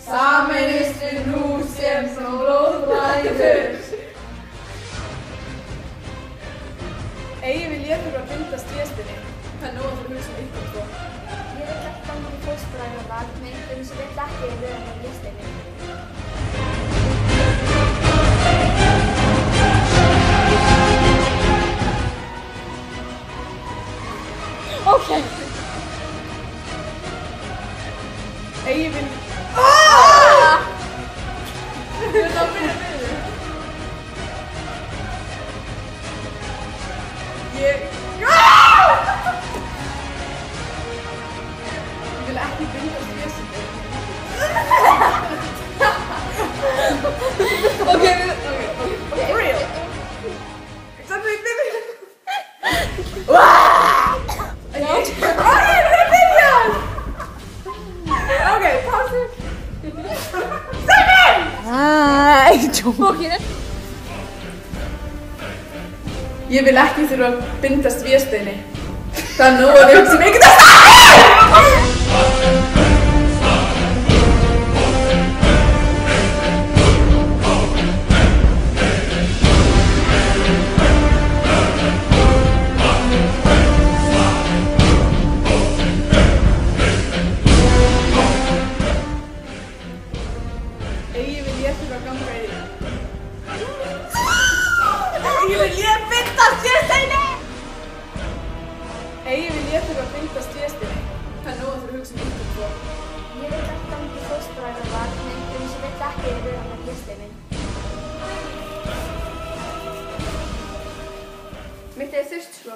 Sameinist við nú sem blóð flæðir. Eigi vil ég þurfa að bindast tréspinni. Það er nóg að hugsa ykkur tvo. Ég vil ekki ganga í fótsporðarlag með einhverjum sem vill ekki vera með listinni. Okay. Eigi vil... Ég vil ekki bindast tréspinni. Okay, for real. Something big. Okay, pause it. Ég vil ekki þurfa að bindast vésteini. Það er nóg að hugsa ykkur tvo. Eigi vil ég þurfa að ganga í... Eigi vil ég bindast tréspinni! Eigi vil ég þurfa að bindast tréspinni. Það er nóg að hugsa ykkur tvo. Ég vil ekki ganga í fótsporðarlag með einhverjum sem vill ekki vera með listinni. Mitt er þurft sko.